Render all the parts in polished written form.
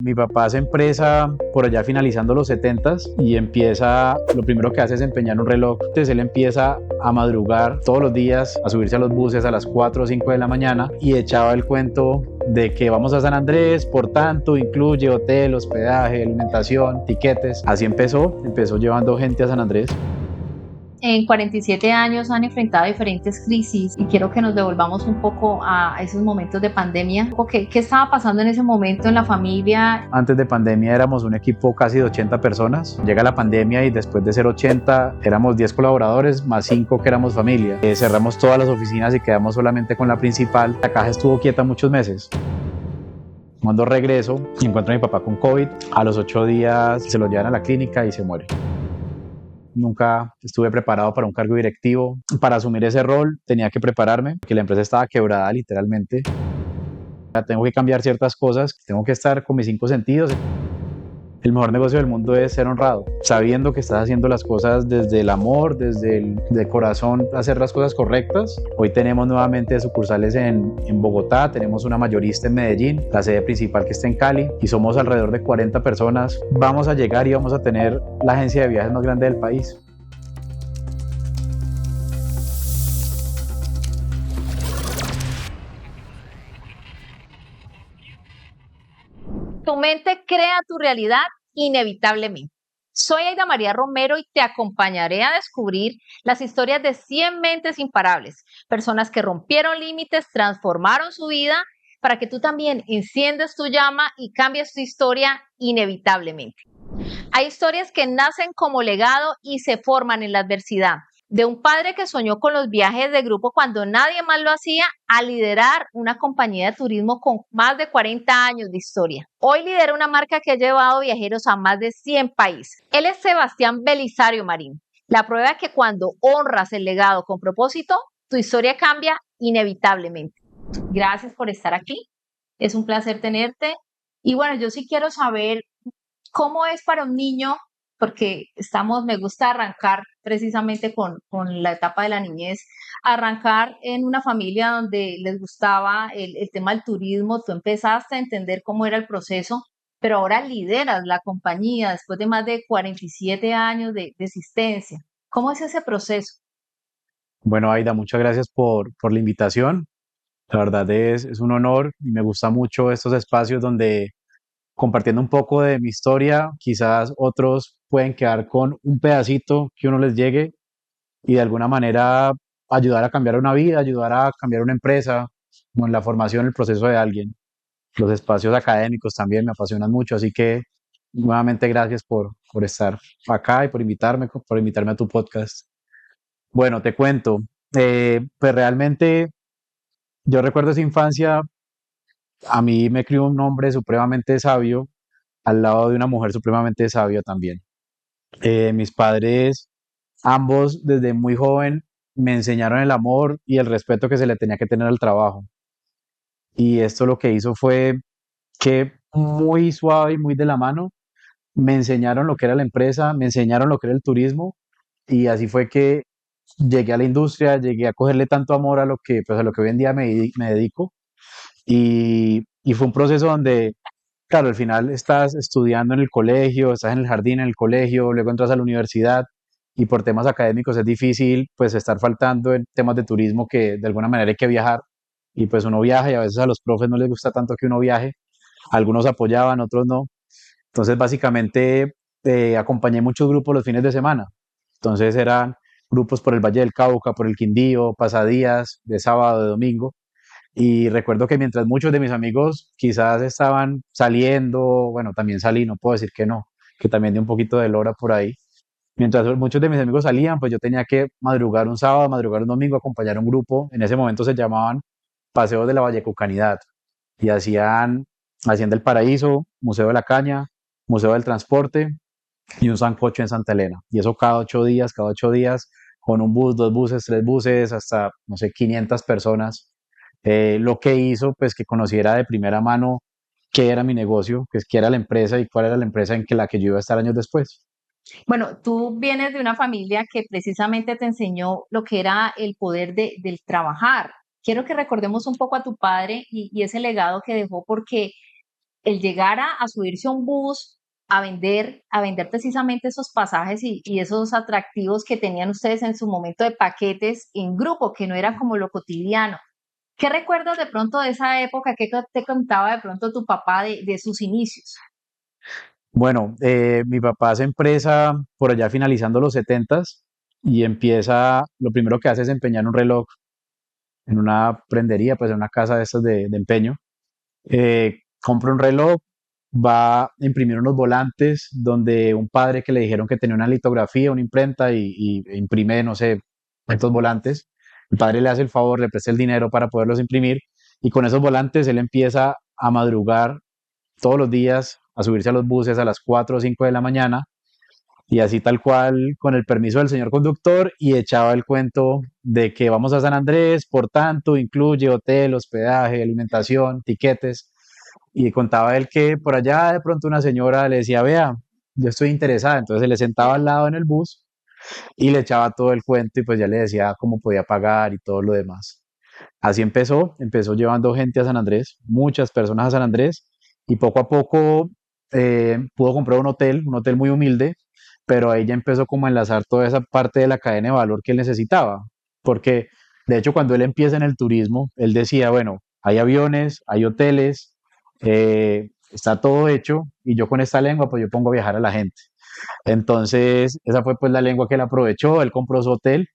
Mi papá hace empresa por allá finalizando los 70s y lo primero que hace es empeñar un reloj. Entonces él empieza a madrugar todos los días, a subirse a los buses a las 4 o 5 de la mañana y echaba el cuento de que vamos a San Andrés, por tanto incluye hotel, hospedaje, alimentación, tiquetes. Así empezó llevando gente a San Andrés. En 47 años han enfrentado diferentes crisis y quiero que nos devolvamos un poco a esos momentos de pandemia. ¿Qué estaba pasando en ese momento en la familia? Antes de pandemia éramos un equipo casi de 80 personas. Llega la pandemia y después de ser 80 éramos 10 colaboradores más 5 que éramos familia. Cerramos todas las oficinas y quedamos solamente con la principal. La caja estuvo quieta muchos meses. Cuando regreso y encuentro a mi papá con COVID, a los 8 días se lo llevan a la clínica y se muere. Nunca estuve preparado para un cargo directivo. Para asumir ese rol tenía que prepararme, porque la empresa estaba quebrada literalmente. Tengo que cambiar ciertas cosas, tengo que estar con mis 5 sentidos. El mejor negocio del mundo es ser honrado, sabiendo que estás haciendo las cosas desde el amor, desde el corazón, hacer las cosas correctas. Hoy tenemos nuevamente sucursales en Bogotá, tenemos una mayorista en Medellín, la sede principal que está en Cali y somos alrededor de 40 personas. Vamos a llegar y vamos a tener la agencia de viajes más grande del país. Tu mente crea tu realidad inevitablemente. Soy Aida María Romero y te acompañaré a descubrir las historias de 100 mentes imparables, personas que rompieron límites, transformaron su vida para que tú también enciendas tu llama y cambies tu historia inevitablemente. Hay historias que nacen como legado y se forman en la adversidad. De un padre que soñó con los viajes de grupo cuando nadie más lo hacía, a liderar una compañía de turismo con más de 40 años de historia. Hoy lidera una marca que ha llevado viajeros a más de 100 países. Él es Sebastián Belisario Marín. La prueba es que cuando honras el legado con propósito, tu historia cambia inevitablemente. Gracias por estar aquí. Es un placer tenerte. Y bueno, yo sí quiero saber cómo es para un niño, porque me gusta arrancar precisamente con la etapa de la niñez, arrancar en una familia donde les gustaba el tema del turismo, tú empezaste a entender cómo era el proceso, pero ahora lideras la compañía después de más de 47 años de existencia. ¿Cómo es ese proceso? Bueno, Aida, muchas gracias por la invitación. La verdad es un honor y me gusta mucho estos espacios donde compartiendo un poco de mi historia, quizás otros pueden quedar con un pedacito que uno les llegue y de alguna manera ayudar a cambiar una vida, ayudar a cambiar una empresa, o en la formación, el proceso de alguien. Los espacios académicos también me apasionan mucho, así que nuevamente gracias por estar acá y por invitarme a tu podcast. Bueno, te cuento, pues realmente yo recuerdo esa infancia, a mí me crió un hombre supremamente sabio al lado de una mujer supremamente sabia también. Mis padres, ambos desde muy joven, me enseñaron el amor y el respeto que se le tenía que tener al trabajo. Y esto lo que hizo fue que muy suave y muy de la mano me enseñaron lo que era la empresa, me enseñaron lo que era el turismo y así fue que llegué a la industria, llegué a cogerle tanto amor a lo que hoy en día me dedico y fue un proceso donde, claro, al final estás estudiando en el colegio, estás en el jardín en el colegio, luego entras a la universidad y por temas académicos es difícil pues estar faltando en temas de turismo que de alguna manera hay que viajar y pues uno viaja y a veces a los profes no les gusta tanto que uno viaje, algunos apoyaban, otros no. Entonces básicamente acompañé muchos grupos los fines de semana. Entonces eran grupos por el Valle del Cauca, por el Quindío, pasadías de sábado, de domingo. Y recuerdo que mientras muchos de mis amigos quizás estaban saliendo, bueno, también salí, no puedo decir que no, que también di un poquito de lora por ahí. Mientras muchos de mis amigos salían, pues yo tenía que madrugar un sábado, madrugar un domingo, acompañar a un grupo. En ese momento se llamaban Paseos de la Vallecucanidad y hacían del Paraíso, Museo de la Caña, Museo del Transporte y un sancocho en Santa Elena. Y eso cada 8 días, con un bus, dos buses, tres buses, hasta, no sé, 500 personas. Lo que hizo, pues, que conociera de primera mano qué era mi negocio, pues, qué era la empresa y cuál era la empresa en la que yo iba a estar años después. Bueno, tú vienes de una familia que precisamente te enseñó lo que era el poder del trabajar. Quiero que recordemos un poco a tu padre y ese legado que dejó, porque el llegar a subirse a un bus, a vender precisamente esos pasajes y esos atractivos que tenían ustedes en su momento de paquetes en grupo, que no era como lo cotidiano. ¿Qué recuerdas de pronto de esa época? ¿Qué te contaba de pronto tu papá de sus inicios? Bueno, mi papá hace empresa por allá finalizando los setentas y empieza, lo primero que hace es empeñar un reloj en una prendería, pues en una casa de estas de empeño. Compra un reloj, va a imprimir unos volantes donde un padre que le dijeron que tenía una litografía, una imprenta y imprime, no sé, estos volantes. El padre le hace el favor, le presta el dinero para poderlos imprimir y con esos volantes él empieza a madrugar todos los días, a subirse a los buses a las 4 o 5 de la mañana y así tal cual, con el permiso del señor conductor, y echaba el cuento de que vamos a San Andrés, por tanto, incluye hotel, hospedaje, alimentación, tiquetes, y contaba él que por allá de pronto una señora le decía, vea, yo estoy interesada, entonces se le sentaba al lado en el bus y le echaba todo el cuento y pues ya le decía cómo podía pagar y todo lo demás. Así empezó llevando gente a San Andrés, muchas personas a San Andrés, y poco a poco pudo comprar un hotel muy humilde, pero ahí ya empezó como a enlazar toda esa parte de la cadena de valor que él necesitaba, porque de hecho cuando él empieza en el turismo, él decía, bueno, hay aviones, hay hoteles, está todo hecho, y yo con esta lengua pues yo pongo a viajar a la gente. Entonces, esa fue pues la lengua que él aprovechó, él compró su hotel,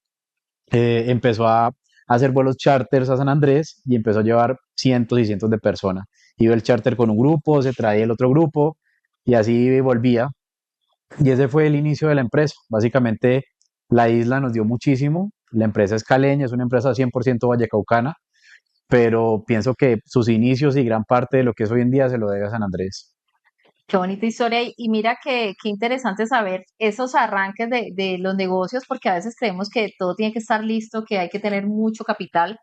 empezó a hacer vuelos charters a San Andrés y empezó a llevar cientos y cientos de personas. Iba el charter con un grupo, se traía el otro grupo y así volvía. Y ese fue el inicio de la empresa. Básicamente, la isla nos dio muchísimo. La empresa es caleña, es una empresa 100% vallecaucana, pero pienso que sus inicios y gran parte de lo que es hoy en día se lo debe a San Andrés. Qué bonita historia. Y mira qué interesante saber esos arranques de los negocios, porque a veces creemos que todo tiene que estar listo, que hay que tener mucho capital.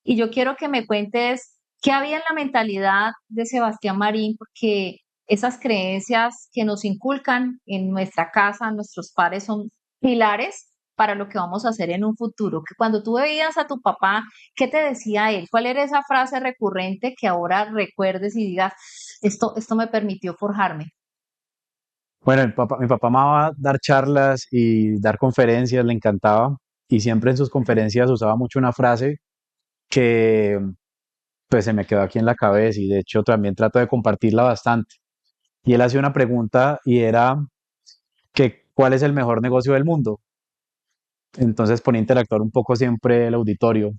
Y yo quiero que me cuentes qué había en la mentalidad de Sebastián Marín, porque esas creencias que nos inculcan en nuestra casa, nuestros padres, son pilares para lo que vamos a hacer en un futuro. Que cuando tú veías a tu papá, ¿qué te decía él? ¿Cuál era esa frase recurrente que ahora recuerdes y digas, esto me permitió forjarme? Bueno, mi papá amaba dar charlas y dar conferencias, le encantaba, y siempre en sus conferencias usaba mucho una frase que pues se me quedó aquí en la cabeza y de hecho también trato de compartirla bastante. Y él hacía una pregunta y era que ¿cuál es el mejor negocio del mundo? Entonces ponía a interactuar un poco siempre el auditorio.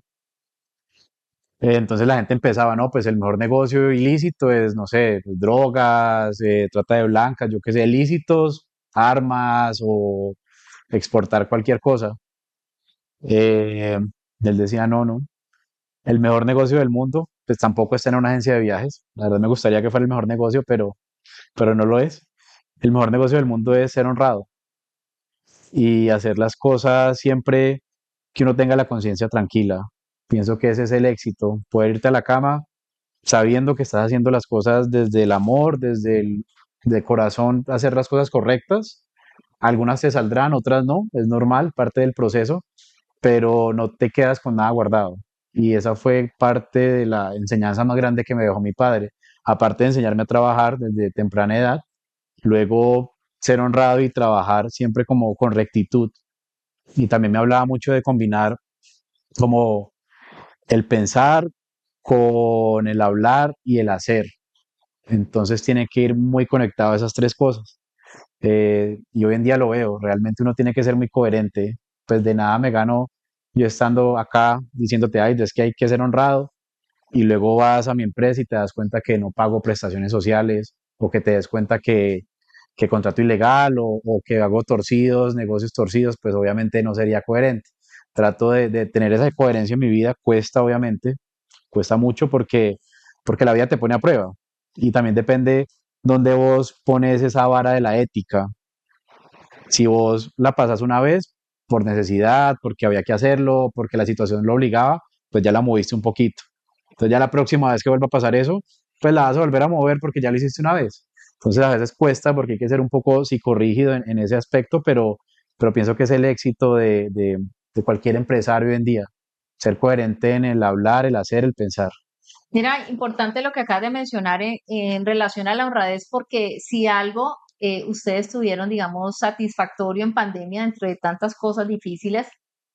Entonces la gente empezaba, no, pues el mejor negocio ilícito es, no sé, pues, drogas, trata de blancas, yo qué sé, ilícitos, armas o exportar cualquier cosa. Eh, Él decía, no, no, el mejor negocio del mundo, pues tampoco es tener una agencia de viajes. La verdad me gustaría que fuera el mejor negocio, pero no lo es. El mejor negocio del mundo es ser honrado y hacer las cosas siempre que uno tenga la conciencia tranquila. Pienso que ese es el éxito, poder irte a la cama sabiendo que estás haciendo las cosas desde el amor, desde el de corazón, hacer las cosas correctas. Algunas te saldrán, otras no, es normal, parte del proceso, pero no te quedas con nada guardado. Y esa fue parte de la enseñanza más grande que me dejó mi padre. Aparte de enseñarme a trabajar desde temprana edad, luego ser honrado y trabajar siempre como con rectitud. Y también me hablaba mucho de combinar como el pensar con el hablar y el hacer. Entonces tiene que ir muy conectado a esas tres cosas. Y hoy en día lo veo, realmente uno tiene que ser muy coherente. Pues de nada me gano yo estando acá diciéndote, ay, es que hay que ser honrado, y luego vas a mi empresa y te das cuenta que no pago prestaciones sociales, o que te des cuenta que contrato ilegal, o que hago torcidos, negocios torcidos, pues obviamente no sería coherente. Trato de tener esa coherencia en mi vida, cuesta obviamente, cuesta mucho porque la vida te pone a prueba y también depende dónde vos pones esa vara de la ética. Si vos la pasas una vez por necesidad, porque había que hacerlo, porque la situación lo obligaba, pues ya la moviste un poquito. Entonces ya la próxima vez que vuelva a pasar eso, pues la vas a volver a mover porque ya lo hiciste una vez. Entonces a veces cuesta porque hay que ser un poco psicorrígido en ese aspecto, pero pienso que es el éxito de cualquier empresario hoy en día. Ser coherente en el hablar, el hacer, el pensar. Mira, importante lo que acabas de mencionar en relación a la honradez, porque si algo ustedes tuvieron, digamos, satisfactorio en pandemia, dentro de tantas cosas difíciles,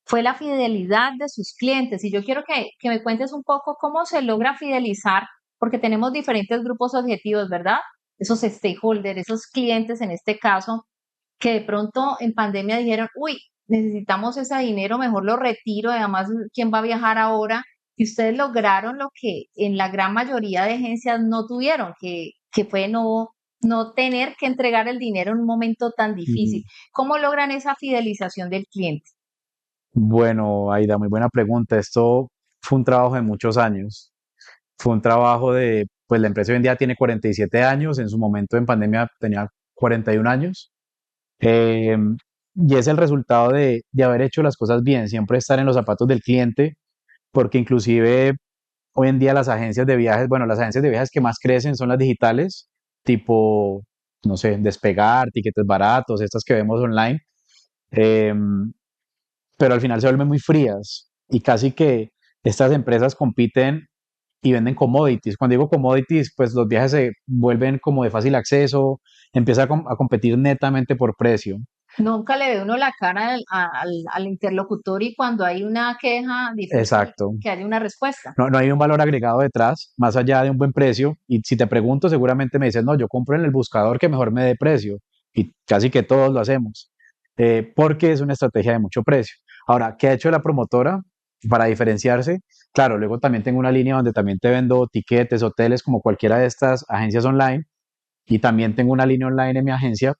fue la fidelidad de sus clientes. Y yo quiero que me cuentes un poco cómo se logra fidelizar, porque tenemos diferentes grupos objetivos, ¿verdad? Esos stakeholders, esos clientes en este caso, que de pronto en pandemia dijeron, uy, necesitamos ese dinero, mejor lo retiro, además, ¿quién va a viajar ahora? Y ustedes lograron lo que en la gran mayoría de agencias no tuvieron, que fue no tener que entregar el dinero en un momento tan Ujú. difícil. ¿Cómo logran esa fidelización del cliente? Bueno, Aida, muy buena pregunta. Esto fue un trabajo de muchos años. Fue un trabajo de, pues la empresa hoy en día tiene 47 años, en su momento en pandemia tenía 41 años. Eh, y es el resultado de haber hecho las cosas bien, siempre estar en los zapatos del cliente, porque inclusive hoy en día las agencias de viajes, bueno, las agencias de viajes que más crecen son las digitales, tipo, no sé, Despegar, Tiquetes Baratos, estas que vemos online. Eh, pero al final se vuelven muy frías y casi que estas empresas compiten y venden commodities. Cuando digo commodities, pues los viajes se vuelven como de fácil acceso, empieza a competir netamente por precio. Nunca le ve uno la cara al interlocutor y cuando hay una queja difícil Exacto. que haya una respuesta. No, no hay un valor agregado detrás, más allá de un buen precio. Y si te pregunto, seguramente me dices, no, yo compro en el buscador que mejor me dé precio. Y casi que todos lo hacemos, porque es una estrategia de mucho precio. Ahora, ¿qué ha hecho la promotora para diferenciarse? Claro, luego también tengo una línea donde también te vendo tiquetes, hoteles, como cualquiera de estas agencias online. Y también tengo una línea online en mi agencia,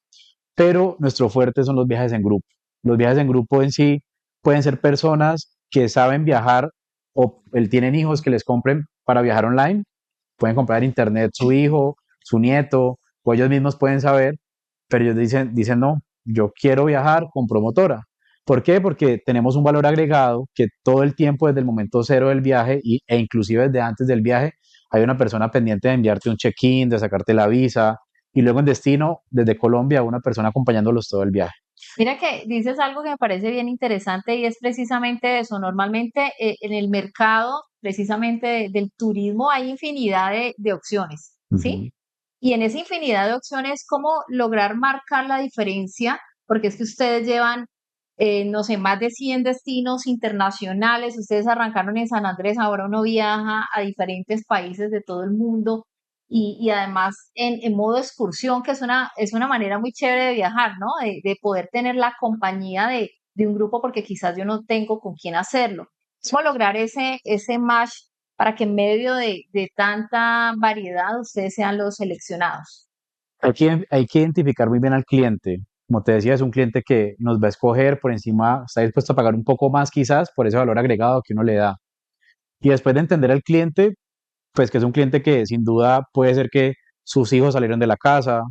pero nuestro fuerte son los viajes en grupo. Los viajes en grupo en sí pueden ser personas que saben viajar o tienen hijos que les compren para viajar online, pueden comprar en internet su hijo, su nieto, o ellos mismos pueden saber, pero ellos dicen no, yo quiero viajar con promotora. ¿Por qué? Porque tenemos un valor agregado que todo el tiempo, desde el momento cero del viaje e inclusive desde antes del viaje, hay una persona pendiente de enviarte un check-in, de sacarte la visa, y luego en destino, desde Colombia, una persona acompañándolos todo el viaje. Mira que dices algo que me parece bien interesante y es precisamente eso. Normalmente en el mercado, precisamente del turismo, hay infinidad de opciones, ¿sí? Ujú. Y en esa infinidad de opciones, ¿cómo lograr marcar la diferencia? Porque es que ustedes llevan, no sé, más de 100 destinos internacionales, ustedes arrancaron en San Andrés, ahora uno viaja a diferentes países de todo el mundo y además en modo excursión, que es una manera muy chévere de viajar, ¿no? De poder tener la compañía de un grupo porque quizás yo no tengo con quién hacerlo. ¿Cómo lograr ese match para que en medio de tanta variedad ustedes sean los seleccionados? Hay que identificar muy bien al cliente. Como te decía, es un cliente que nos va a escoger por encima, está dispuesto a pagar un poco más quizás por ese valor agregado que uno le da. Y después de entender al cliente, pues que es un cliente que sin duda puede ser que sus hijos salieron de la casa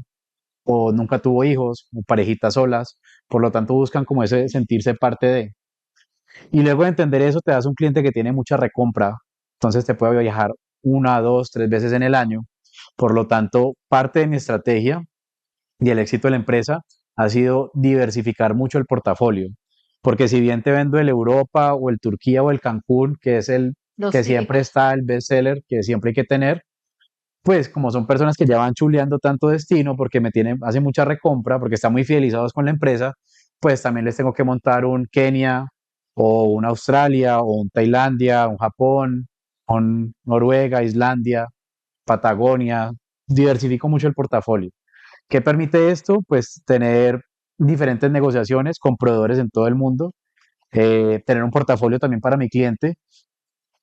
o nunca tuvo hijos, o parejitas solas, por lo tanto buscan como ese sentirse parte de. Y luego de entender eso, te das un cliente que tiene mucha recompra, entonces te puede viajar una, dos, tres veces en el año. Por lo tanto, parte de mi estrategia y el éxito de la empresa ha sido diversificar mucho el portafolio. Porque si bien te vendo el Europa o el Turquía o el Cancún, que es el Los que siempre típicos. está, el bestseller, que siempre hay que tener, pues como son personas que ya van chuleando tanto destino porque me tienen, hacen mucha recompra, porque están muy fidelizados con la empresa, pues también les tengo que montar un Kenia o un Australia o un Tailandia, un Japón, un Noruega, Islandia, Patagonia. Diversifico mucho el portafolio. ¿Qué permite esto? Pues tener diferentes negociaciones con proveedores en todo el mundo, tener un portafolio también para mi cliente,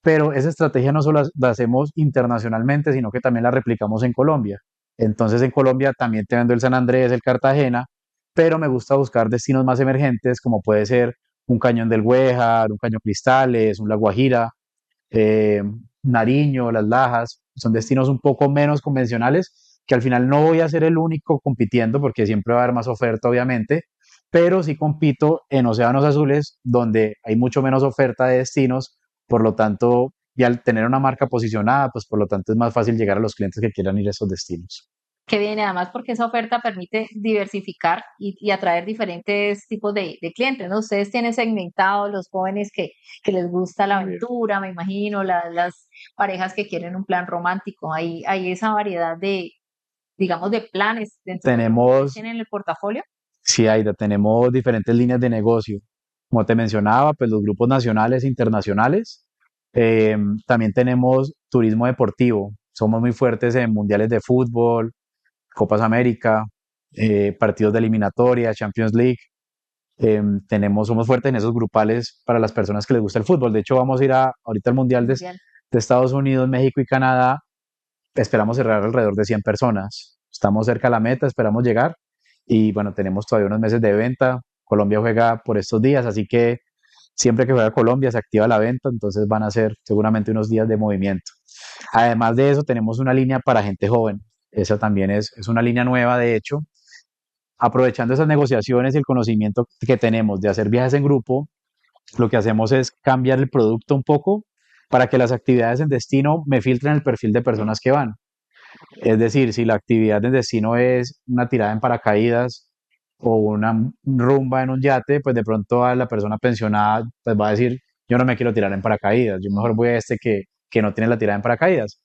pero esa estrategia no solo la hacemos internacionalmente, sino que también la replicamos en Colombia. Entonces en Colombia también te vendo el San Andrés, el Cartagena, pero me gusta buscar destinos más emergentes, como puede ser un Cañón del Güejar, un Cañón Cristales, un La Guajira, eh, Nariño, Las Lajas. Son destinos un poco menos convencionales, que al final no voy a ser el único compitiendo, porque siempre va a haber más oferta, obviamente, pero sí compito en océanos azules, donde hay mucho menos oferta de destinos, por lo tanto, y al tener una marca posicionada, pues por lo tanto es más fácil llegar a los clientes que quieran ir a esos destinos. que viene además porque esa oferta permite diversificar y atraer diferentes tipos de clientes, ¿no? Ustedes tienen segmentado los jóvenes que les gusta la Muy bien. aventura, me imagino, las parejas que quieren un plan romántico. Hay esa variedad de, digamos, de planes dentro de lo que ustedes Tenemos, tienen en el portafolio. sí, Aida, tenemos diferentes líneas de negocio. Como te mencionaba, pues los grupos nacionales e internacionales. También tenemos turismo deportivo. Somos muy fuertes en mundiales de fútbol, Copas América, partidos de eliminatoria, Champions League. Somos fuertes en esos grupales para las personas que les gusta el fútbol. De hecho, vamos a ir ahorita al Mundial Mundial. de Estados Unidos, México y Canadá. Esperamos cerrar alrededor de 100 personas. Estamos cerca de la meta, esperamos llegar. Y bueno, tenemos todavía unos meses de venta. Colombia juega por estos días, así que siempre que juega Colombia se activa la venta, entonces van a ser seguramente unos días de movimiento. Además de eso, tenemos una línea para gente joven. Esa también es una línea nueva, de hecho. Aprovechando esas negociaciones y el conocimiento que tenemos de hacer viajes en grupo, lo que hacemos es cambiar el producto un poco para que las actividades en destino me filtren el perfil de personas que van. Es decir, si la actividad en destino es una tirada en paracaídas o una rumba en un yate, pues de pronto a la persona pensionada pues va a decir, yo no me quiero tirar en paracaídas, yo mejor voy a este que no tiene la tirada en paracaídas.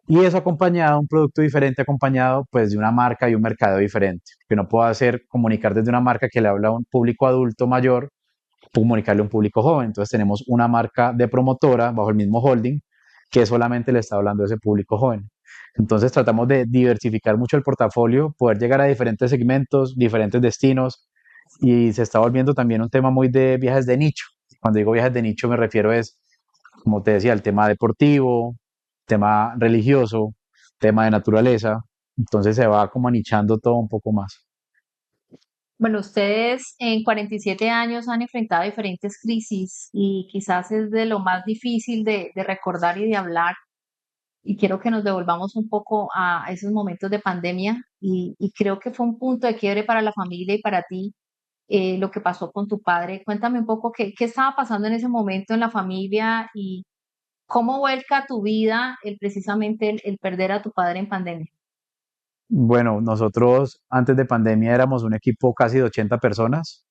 Y eso acompañado, un producto diferente acompañado pues de una marca y un mercado diferente. Que no puedo hacer comunicar desde una marca que le habla a un público adulto mayor, comunicarle a un público joven. Entonces tenemos una marca de promotora bajo el mismo holding que solamente le está hablando a ese público joven. Entonces tratamos de diversificar mucho el portafolio, poder llegar a diferentes segmentos, diferentes destinos y se está volviendo también un tema muy de viajes de nicho. Cuando digo viajes de nicho me refiero es, como te decía, el tema deportivo, tema religioso, tema de naturaleza. Entonces se va como anichando todo un poco más. Bueno, ustedes en 47 años han enfrentado diferentes crisis y quizás es de lo más difícil de recordar y de hablar. Y quiero que nos devolvamos un poco a esos momentos de pandemia y creo que fue un punto de quiebre para la familia y para ti, lo que pasó con tu padre. Cuéntame un poco qué estaba pasando en ese momento en la familia y cómo vuelca tu vida precisamente el perder a tu padre en pandemia. Bueno, nosotros antes de pandemia éramos un equipo casi de 80 personas,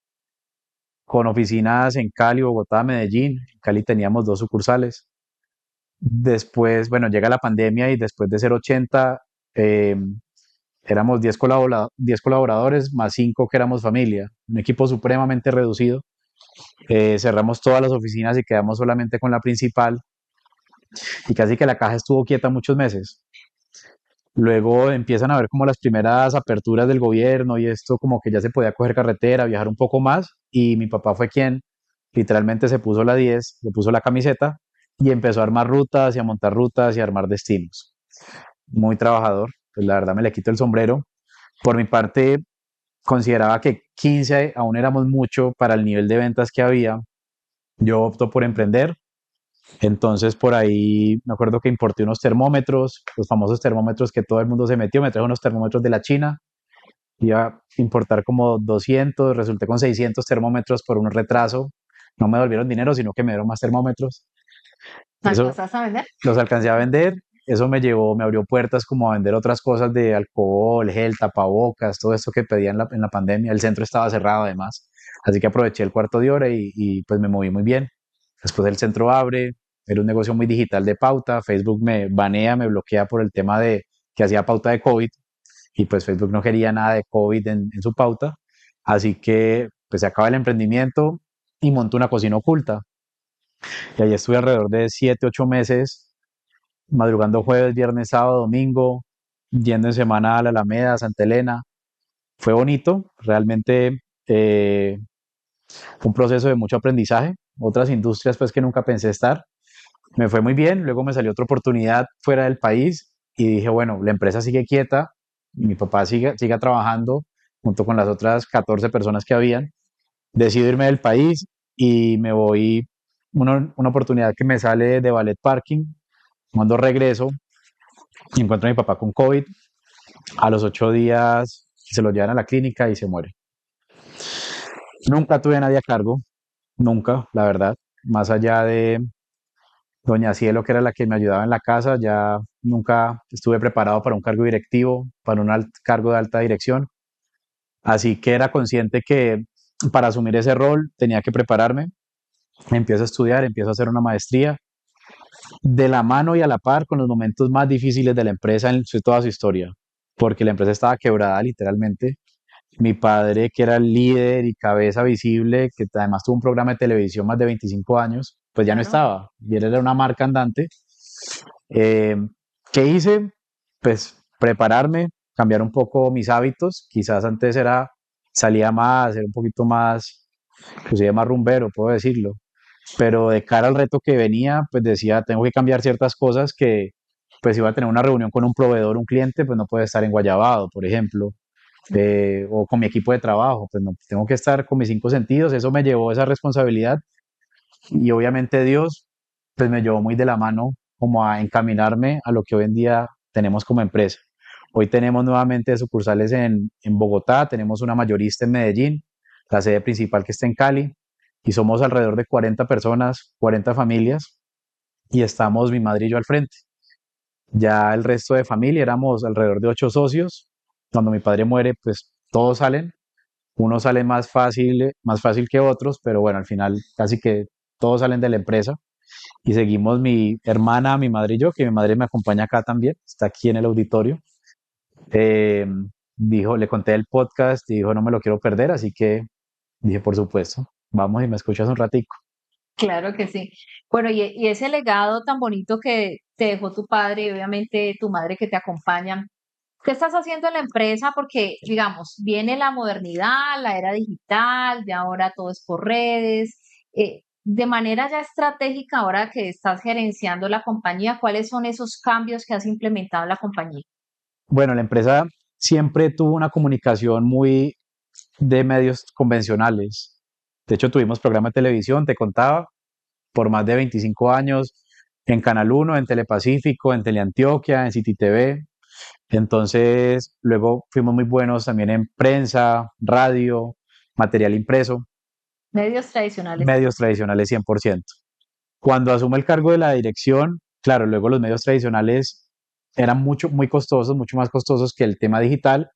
con oficinas en Cali, Bogotá, Medellín. En Cali teníamos dos sucursales. Después, bueno, llega la pandemia y después de ser 80, eh, éramos 10 colaboradores más 5 que éramos familia, un equipo supremamente reducido. Cerramos todas las oficinas y quedamos solamente con la principal y casi que la caja estuvo quieta muchos meses. Luego empiezan a ver como las primeras aperturas del gobierno y esto como que ya se podía coger carretera, viajar un poco más y mi papá fue quien literalmente se puso la 10, le puso la camiseta y empezó a armar rutas y a montar rutas y a armar destinos. Muy trabajador, pues la verdad me le quito el sombrero. Por mi parte, consideraba que 15 aún éramos mucho para el nivel de ventas que había. Yo opto por emprender. Entonces por ahí me acuerdo que importé unos termómetros, los famosos termómetros que todo el mundo se metió, me traje unos termómetros de la China, iba a importar como 200, resulté con 600 termómetros por un retraso, no me devolvieron dinero, sino que me dieron más termómetros. Eso ¿Alcanzaste a vender? los alcancé a vender, eso me abrió puertas como a vender otras cosas de alcohol, gel, tapabocas, todo esto que pedían en la pandemia, el centro estaba cerrado además, así que aproveché el cuarto de hora y pues me moví muy bien. Después el centro abre, era un negocio muy digital de pauta, Facebook me banea, me bloquea por el tema de que hacía pauta de COVID y pues Facebook no quería nada de COVID en su pauta, así que pues se acaba el emprendimiento y monto una cocina oculta. Y ahí estuve alrededor de 7, 8 meses, madrugando jueves, viernes, sábado, domingo, yendo en semana a la Alameda, a Santa Elena. Fue bonito, realmente fue un proceso de mucho aprendizaje. Otras industrias pues que nunca pensé estar. Me fue muy bien, luego me salió otra oportunidad fuera del país y dije, bueno, la empresa sigue quieta, mi papá sigue trabajando junto con las otras 14 personas que habían. Decido irme del país y me voy, una oportunidad que me sale de Ballet Parking, cuando regreso y encuentro a mi papá con COVID, a los 8 días se lo llevan a la clínica y se muere. Nunca tuve a nadie a cargo, nunca, la verdad, más allá de Doña Cielo, que era la que me ayudaba en la casa, ya nunca estuve preparado para un cargo directivo, para un cargo de alta dirección. Así que era consciente que para asumir ese rol tenía que prepararme. Empiezo a estudiar, empiezo a hacer una maestría de la mano y a la par con los momentos más difíciles de la empresa en toda su historia, porque la empresa estaba quebrada literalmente. Mi padre, que era el líder y cabeza visible, que además tuvo un programa de televisión más de 25 años, pues ya no Claro. estaba. Y él era una marca andante. Eh, ¿Qué hice? Pues prepararme, cambiar un poco mis hábitos. Quizás antes salía más, era un poquito más, inclusive más rumbero, puedo decirlo. Pero de cara al reto que venía, pues decía, tengo que cambiar ciertas cosas que, pues si iba a tener una reunión con un proveedor, un cliente, pues no puede estar en Guayabado, por ejemplo, o con mi equipo de trabajo, pues no, tengo que estar con mis cinco sentidos. Eso me llevó esa responsabilidad y obviamente Dios, pues me llevó muy de la mano como a encaminarme a lo que hoy en día tenemos como empresa. Hoy tenemos nuevamente sucursales en Bogotá, tenemos una mayorista en Medellín, la sede principal que está en Cali, y somos alrededor de 40 personas, 40 familias, y estamos mi madre y yo al frente. Ya el resto de familia éramos alrededor de 8 socios. Cuando mi padre muere, pues todos salen. Unos salen más fácil que otros, pero bueno, al final casi que todos salen de la empresa y seguimos mi hermana, mi madre y yo, que mi madre me acompaña acá también, está aquí en el auditorio. Eh, Dijo, le conté el podcast y dijo, no me lo quiero perder, así que dije, por supuesto, vamos y me escuchas un ratico. Claro que sí. Bueno, y ese legado tan bonito que te dejó tu padre y obviamente tu madre que te acompañan, ¿qué estás haciendo en la empresa? Porque, digamos, viene la modernidad, la era digital, ya ahora todo es por redes. De manera ya estratégica, ahora que estás gerenciando la compañía, ¿cuáles son esos cambios que has implementado en la compañía? Bueno, la empresa siempre tuvo una comunicación muy de medios convencionales. De hecho, tuvimos programa de televisión, te contaba, por más de 25 años, en Canal Uno, en Telepacífico, en Teleantioquia, en City TV. Entonces, luego fuimos muy buenos también en prensa, radio, material impreso, Medios tradicionales. medios tradicionales 100%. Cuando asumo el cargo de la dirección, claro, luego los medios tradicionales eran muy costosos, mucho más costosos que el tema digital,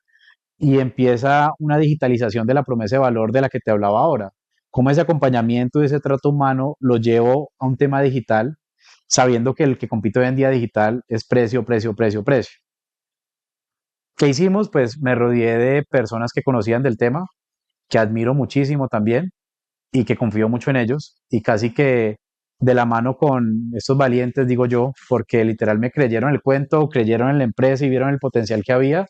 y empieza una digitalización de la promesa de valor de la que te hablaba ahora. Cómo ese acompañamiento y ese trato humano lo llevo a un tema digital, sabiendo que el que compite hoy en día digital es precio, precio, precio, precio. ¿Qué hicimos? Pues me rodeé de personas que conocían del tema, que admiro muchísimo también y que confío mucho en ellos y casi que de la mano con estos valientes, digo yo, porque literal me creyeron el cuento, creyeron en la empresa y vieron el potencial que había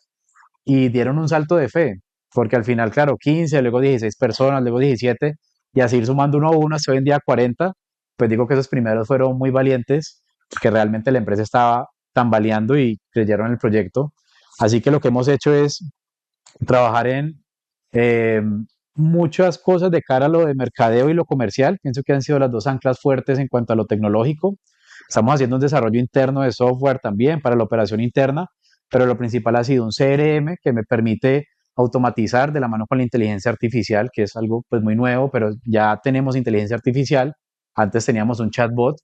y dieron un salto de fe, porque al final, claro, 15, luego 16 personas, luego 17 y así ir sumando uno a uno hasta hoy en día 40, pues digo que esos primeros fueron muy valientes, porque realmente la empresa estaba tambaleando y creyeron en el proyecto. Así que lo que hemos hecho es trabajar en eh, muchas cosas de cara a lo de mercadeo y lo comercial. Pienso que han sido las dos anclas fuertes en cuanto a lo tecnológico. Estamos haciendo un desarrollo interno de software también para la operación interna, pero lo principal ha sido un CRM que me permite automatizar de la mano con la inteligencia artificial, que es algo pues muy nuevo, pero ya tenemos inteligencia artificial. Antes teníamos un chatbot,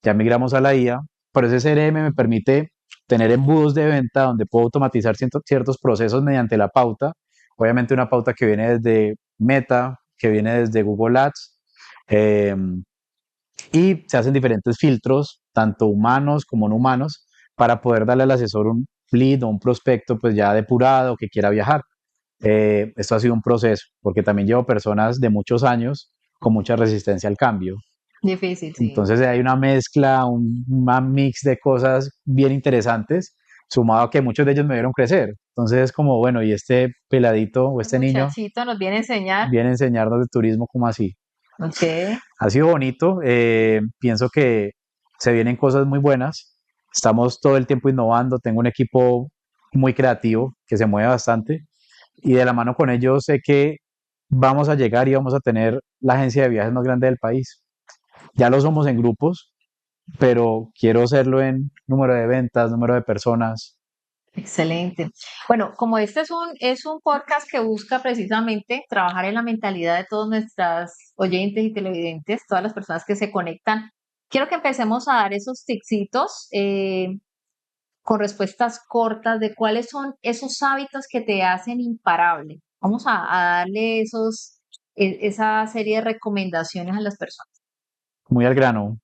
ya migramos a la IA, pero ese CRM me permite tener embudos de venta donde puedo automatizar ciertos procesos mediante la pauta. Obviamente una pauta que viene desde Meta, que viene desde Google Ads, eh, y se hacen diferentes filtros, tanto humanos como no humanos, para poder darle al asesor un lead o un prospecto pues ya depurado que quiera viajar. Esto ha sido un proceso, porque también llevo personas de muchos años con mucha resistencia al cambio. Difícil, sí. Entonces hay una mezcla, un mix de cosas bien interesantes, sumado a que muchos de ellos me vieron crecer. Entonces es como, bueno, y este peladito o El este niño muchachito nos viene a enseñar. viene a enseñarnos de turismo como así. Ok. Ha sido bonito, pienso que se vienen cosas muy buenas, estamos todo el tiempo innovando, tengo un equipo muy creativo que se mueve bastante y de la mano con ellos sé que vamos a llegar y vamos a tener la agencia de viajes más grande del país. Ya lo somos en grupos, pero quiero hacerlo en número de ventas, número de personas. Excelente. Bueno, como este es un podcast que busca precisamente trabajar en la mentalidad de todos nuestras oyentes y televidentes, todas las personas que se conectan, quiero que empecemos a dar esos tipsitos. con respuestas cortas de cuáles son esos hábitos que te hacen imparable. Vamos a darle esa serie de recomendaciones a las personas. Muy al grano.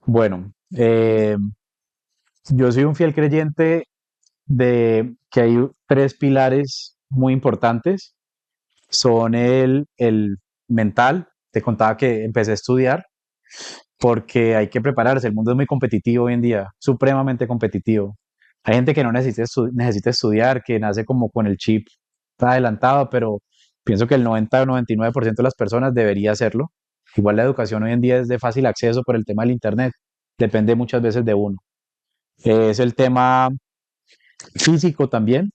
Bueno, yo soy un fiel creyente de que hay tres pilares muy importantes. Son el mental. Te contaba que empecé a estudiar porque hay que prepararse. El mundo es muy competitivo hoy en día, supremamente competitivo. Hay gente que no necesita estudiar, que nace como con el chip adelantado, pero pienso que el 90 o 99% de las personas debería hacerlo. Igual la educación hoy en día es de fácil acceso por el tema del Internet. Depende muchas veces de uno. Es el tema físico también.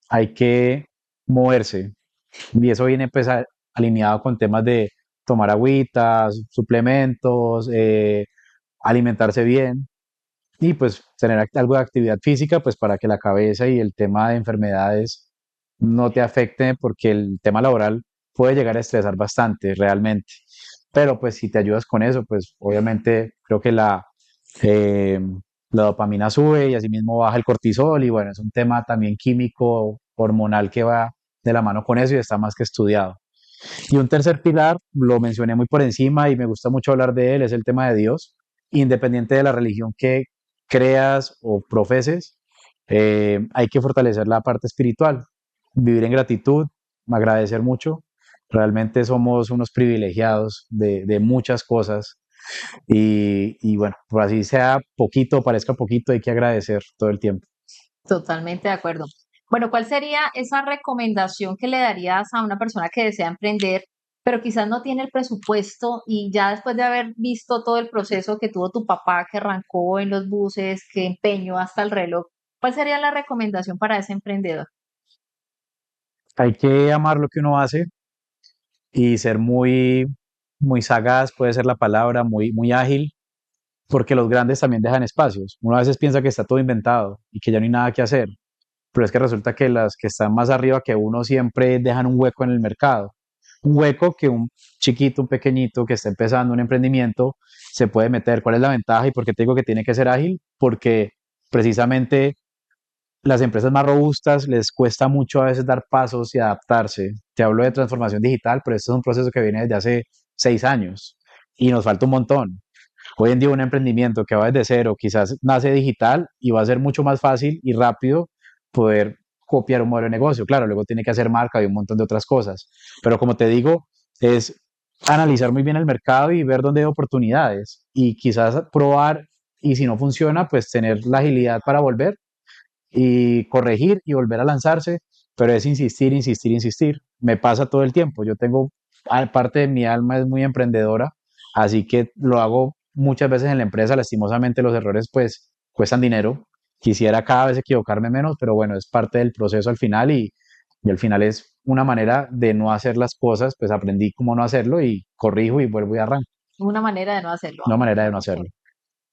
Hay que moverse. Y eso viene pues alineado con temas de tomar agüitas, suplementos, alimentarse bien y pues tener algo de actividad física pues para que la cabeza y el tema de enfermedades no te afecte porque el tema laboral puede llegar a estresar bastante realmente. Pero pues si te ayudas con eso, pues obviamente creo que eh, la dopamina sube y asimismo baja el cortisol y bueno, es un tema también químico, hormonal que va de la mano con eso y está más que estudiado. Y un tercer pilar, lo mencioné muy por encima y me gusta mucho hablar de él, es el tema de Dios. Independiente de la religión que creas o profeses, hay que fortalecer la parte espiritual, vivir en gratitud, agradecer mucho. Realmente somos unos privilegiados de muchas cosas y bueno, por así sea poquito, parezca poquito, hay que agradecer todo el tiempo. Totalmente de acuerdo. Bueno, ¿cuál sería esa recomendación que le darías a una persona que desea emprender, pero quizás no tiene el presupuesto y ya después de haber visto todo el proceso que tuvo tu papá, que arrancó en los buses, que empeñó hasta el reloj, ¿cuál sería la recomendación para ese emprendedor? Hay que amar lo que uno hace y ser muy sagaz, puede ser la palabra, muy ágil, porque los grandes también dejan espacios. Uno a veces piensa que está todo inventado y que ya no hay nada que hacer, pero es que resulta que las que están más arriba que uno siempre dejan un hueco en el mercado. Un hueco que un chiquito, un pequeñito que está empezando un emprendimiento se puede meter. ¿Cuál es la ventaja y por qué te digo que tiene que ser ágil? Porque precisamente las empresas más robustas les cuesta mucho a veces dar pasos y adaptarse. Te hablo de transformación digital, pero esto es un proceso que viene desde hace 6 años y nos falta un montón. Hoy en día un emprendimiento que va desde cero, quizás nace digital y va a ser mucho más fácil y rápido poder copiar un modelo de negocio. Claro, luego tiene que hacer marca y un montón de otras cosas. Pero como te digo, es analizar muy bien el mercado y ver dónde hay oportunidades y quizás probar y si no funciona, pues tener la agilidad para volver y corregir y volver a lanzarse, pero es insistir, insistir, insistir. Me pasa todo el tiempo. Yo tengo, parte de mi alma es muy emprendedora, así que lo hago muchas veces en la empresa. Lastimosamente los errores pues cuestan dinero. Quisiera cada vez equivocarme menos, pero bueno, es parte del proceso al final y al final es una manera de no hacer las cosas, pues aprendí cómo no hacerlo y corrijo y vuelvo y arranco. Una manera de no hacerlo. Una manera de no hacerlo,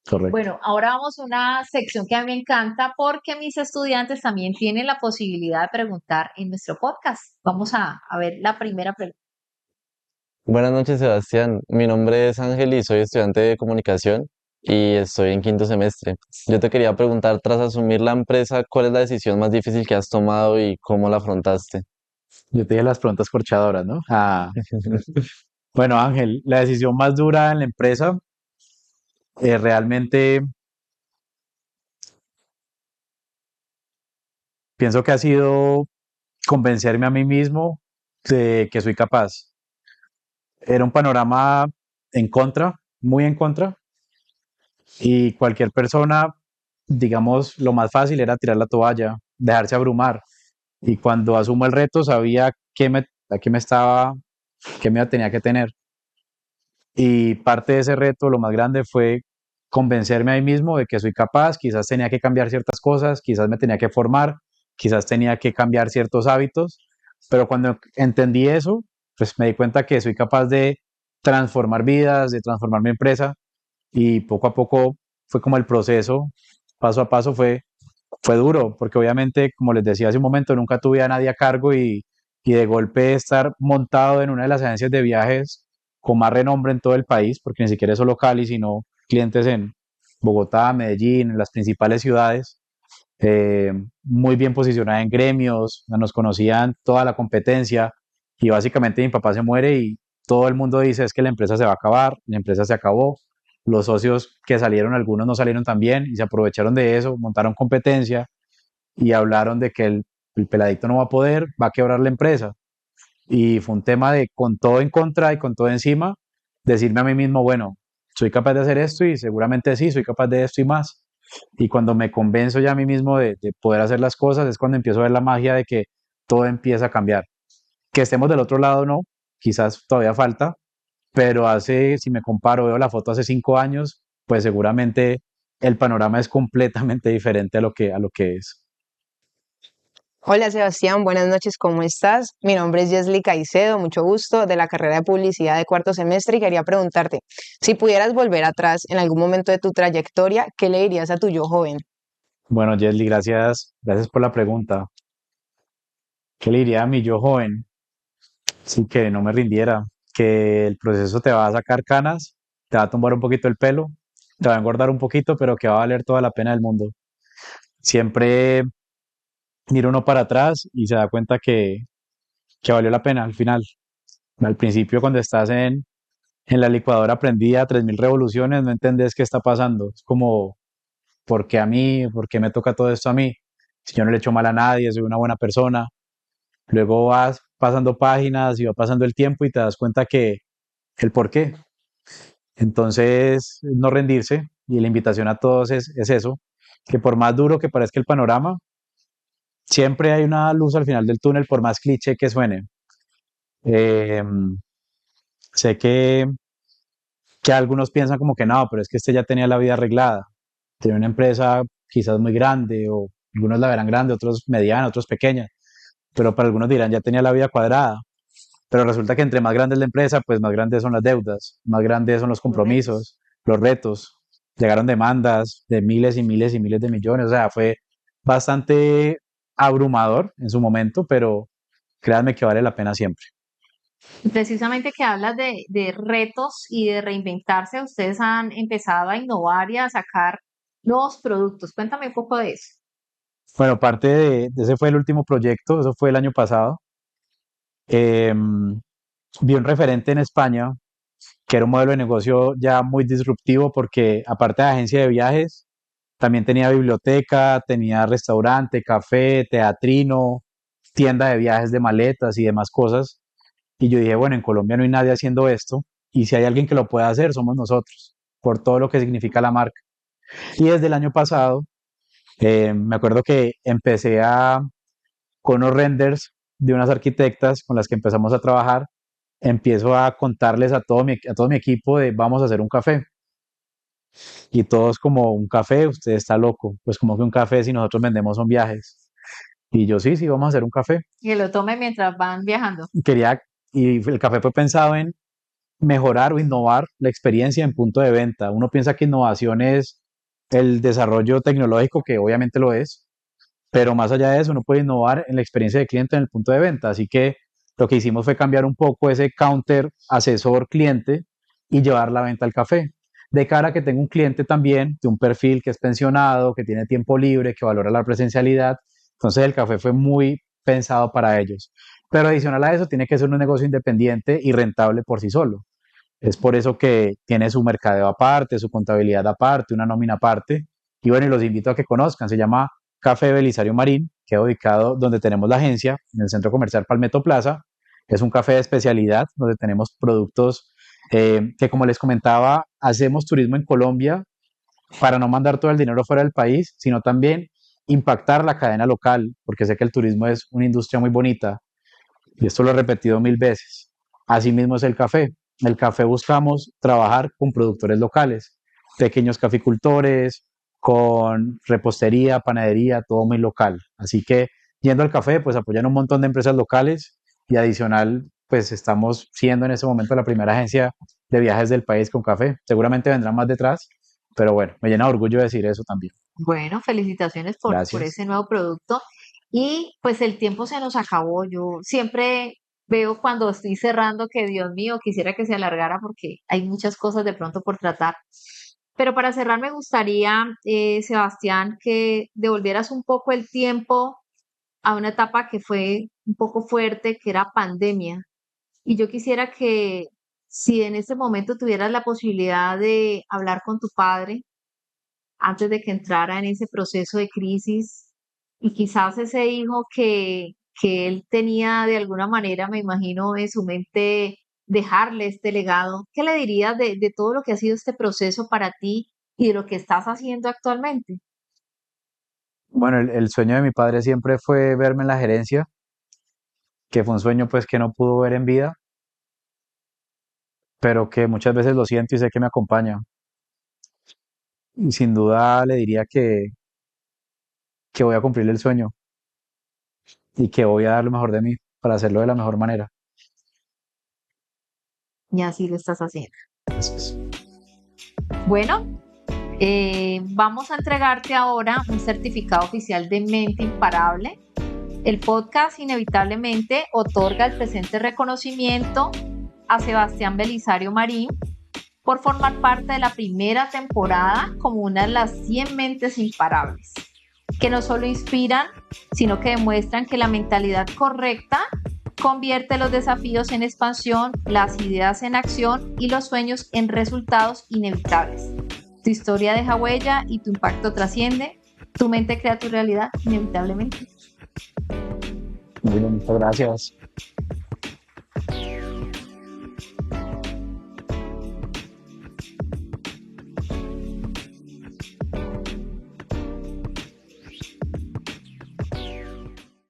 correcto. Bueno, ahora vamos a una sección que a mí me encanta porque mis estudiantes también tienen la posibilidad de preguntar en nuestro podcast. Vamos a ver la primera pregunta. Buenas noches, Sebastián. Mi nombre es Ángel y soy estudiante de comunicación y estoy en quinto semestre. Yo te quería preguntar, tras asumir la empresa, ¿cuál es la decisión más difícil que has tomado y cómo la afrontaste? Yo te dije las preguntas corchadoras, ¿no? Bueno, Ángel, la decisión más dura en la empresa realmente pienso que ha sido convencerme a mí mismo de que soy capaz. Era un panorama en contra, muy en contra, y cualquier persona, digamos, lo más fácil era tirar la toalla, dejarse abrumar. Y cuando asumo el reto, sabía a qué me estaba, qué me tenía que tener. Y parte de ese reto, lo más grande, fue convencerme a mí mismo de que soy capaz, quizás tenía que cambiar ciertas cosas, quizás me tenía que formar, quizás tenía que cambiar ciertos hábitos, pero cuando entendí eso, pues me di cuenta que soy capaz de transformar vidas, de transformar mi empresa y poco a poco fue como el proceso, paso a paso fue duro, porque obviamente, como les decía hace un momento, nunca tuve a nadie a cargo y de golpe estar montado en una de las agencias de viajes con más renombre en todo el país, porque ni siquiera es solo Cali, sino clientes Bogotá, Medellín, en las principales ciudades, eh, muy bien posicionada en gremios, nos conocían toda la competencia y básicamente mi papá se muere y todo el mundo dice es que la empresa se va a acabar, la empresa se acabó, los socios que salieron, algunos no salieron tan bien y se aprovecharon de eso, montaron competencia y hablaron de que el peladito no va a poder, va a quebrar la empresa. Y fue un tema de con todo en contra y con todo encima, decirme a mí mismo, bueno, soy capaz de hacer esto y seguramente sí, soy capaz de esto y más. Y cuando me convenzo ya a mí mismo de poder hacer las cosas, es cuando empiezo a ver la magia de que todo empieza a cambiar. Que estemos del otro lado, no, quizás todavía falta, pero hace, si me comparo, veo la foto hace 5 años, pues seguramente el panorama es completamente diferente a lo que es. Hola Sebastián, buenas noches, ¿cómo estás? Mi nombre es Yesli Caicedo, mucho gusto, de la carrera de publicidad de cuarto semestre y quería preguntarte, si pudieras volver atrás en algún momento de tu trayectoria, ¿qué le dirías a tu yo joven? Bueno, Jessly, gracias, gracias por la pregunta. ¿Qué le diría a mi yo joven? Sí, que no me rindiera, que el proceso te va a sacar canas, te va a tumbar un poquito el pelo, te va a engordar un poquito, pero que va a valer toda la pena del mundo. Siempre mira uno para atrás y se da cuenta que valió la pena al final. Al principio, cuando estás en la licuadora prendida a 3000 revoluciones, no entendés qué está pasando. Es como, ¿por qué a mí? ¿Por qué me toca todo esto a mí? Si yo no le echo mal a nadie, soy una buena persona. Luego vas pasando páginas y va pasando el tiempo y te das cuenta que el por qué. Entonces, no rendirse y la invitación a todos es eso, que por más duro que parezca el panorama, siempre hay una luz al final del túnel, por más cliché que suene. Eh, sé que algunos piensan como que no, pero es que este ya tenía la vida arreglada, tiene una empresa quizás muy grande o algunos la verán grande, otros mediana, otros pequeña, pero para algunos dirán ya tenía la vida cuadrada. Pero resulta que entre más grande es la empresa, pues más grandes son las deudas, más grandes son los Los retos. compromisos, los retos. Llegaron demandas de miles y miles y miles de millones. O sea, fue bastante abrumador en su momento, pero créanme que vale la pena siempre. Y precisamente que hablas de retos y de reinventarse, ustedes han empezado a innovar y a sacar nuevos productos. Cuéntame un poco de eso. Bueno, parte de ese fue el último proyecto, eso fue el año pasado. Vi un referente en España que era un modelo de negocio ya muy disruptivo porque aparte de agencia de viajes, también tenía biblioteca, tenía restaurante, café, teatrino, tienda de viajes de maletas y demás cosas. Y yo dije, bueno, en Colombia no hay nadie haciendo esto y si hay alguien que lo pueda hacer, somos nosotros, por todo lo que significa la marca. Y desde el año pasado, me acuerdo que con unos renders de unas arquitectas con las que empezamos a trabajar, empiezo a contarles a todo mi equipo de vamos a hacer un café. Y todos como un café, usted está loco. Pues como que un café si nosotros vendemos son viajes. Y yo sí, sí, vamos a hacer un café. Que lo tome mientras van viajando. Quería, y el café fue pensado en mejorar o innovar la experiencia en punto de venta. Uno piensa que innovación es el desarrollo tecnológico, que obviamente lo es, pero más allá de eso, uno puede innovar en la experiencia de cliente en el punto de venta. Así que lo que hicimos fue cambiar un poco ese counter asesor cliente y llevar la venta al café. De cara a que tenga un cliente también de un perfil que es pensionado, que tiene tiempo libre, que valora la presencialidad. Entonces el café fue muy pensado para ellos. Pero adicional a eso, tiene que ser un negocio independiente y rentable por sí solo. Es por eso que tiene su mercadeo aparte, su contabilidad aparte, una nómina aparte. Y bueno, y los invito a que conozcan. Se llama Café Belisario Marín, que es ubicado donde tenemos la agencia, en el centro comercial Palmetto Plaza. Es un café de especialidad donde tenemos productos que, como les comentaba, hacemos turismo en Colombia para no mandar todo el dinero fuera del país, sino también impactar la cadena local, porque sé que el turismo es una industria muy bonita y esto lo he repetido 1000 veces. Asimismo es el café. El café buscamos trabajar con productores locales, pequeños caficultores, con repostería, panadería, todo muy local. Así que yendo al café, pues apoyan un montón de empresas locales y adicional, pues estamos siendo en ese momento la primera agencia de viajes del país con café. Seguramente vendrán más detrás, pero bueno, me llena de orgullo decir eso también. Bueno, felicitaciones por Gracias. ese nuevo producto. Y pues el tiempo se nos acabó. Yo siempre veo cuando estoy cerrando que, Dios mío, quisiera que se alargara porque hay muchas cosas de pronto por tratar. Pero para cerrar me gustaría, Sebastián, que devolvieras un poco el tiempo a una etapa que fue un poco fuerte, que era pandemia. Y yo quisiera que si en ese momento tuvieras la posibilidad de hablar con tu padre antes de que entrara en ese proceso de crisis y quizás ese hijo que él tenía de alguna manera, me imagino, en su mente dejarle este legado, ¿qué le dirías de todo lo que ha sido este proceso para ti y de lo que estás haciendo actualmente? Bueno, el sueño de mi padre siempre fue verme en la gerencia, que fue un sueño pues que no pudo ver en vida, pero que muchas veces lo siento y sé que me acompaña. Y sin duda le diría que voy a cumplir el sueño y que voy a dar lo mejor de mí para hacerlo de la mejor manera. Y así lo estás haciendo. Gracias. Bueno, vamos a entregarte ahora un certificado oficial de Mente Imparable. El podcast inevitablemente otorga el presente reconocimiento a Sebastián Belisario Marín por formar parte de la primera temporada como una de las 100 mentes imparables, que no solo inspiran, sino que demuestran que la mentalidad correcta convierte los desafíos en expansión, las ideas en acción y los sueños en resultados inevitables. Tu historia deja huella y tu impacto trasciende. Tu mente crea tu realidad inevitablemente. Muy bien, muchas gracias.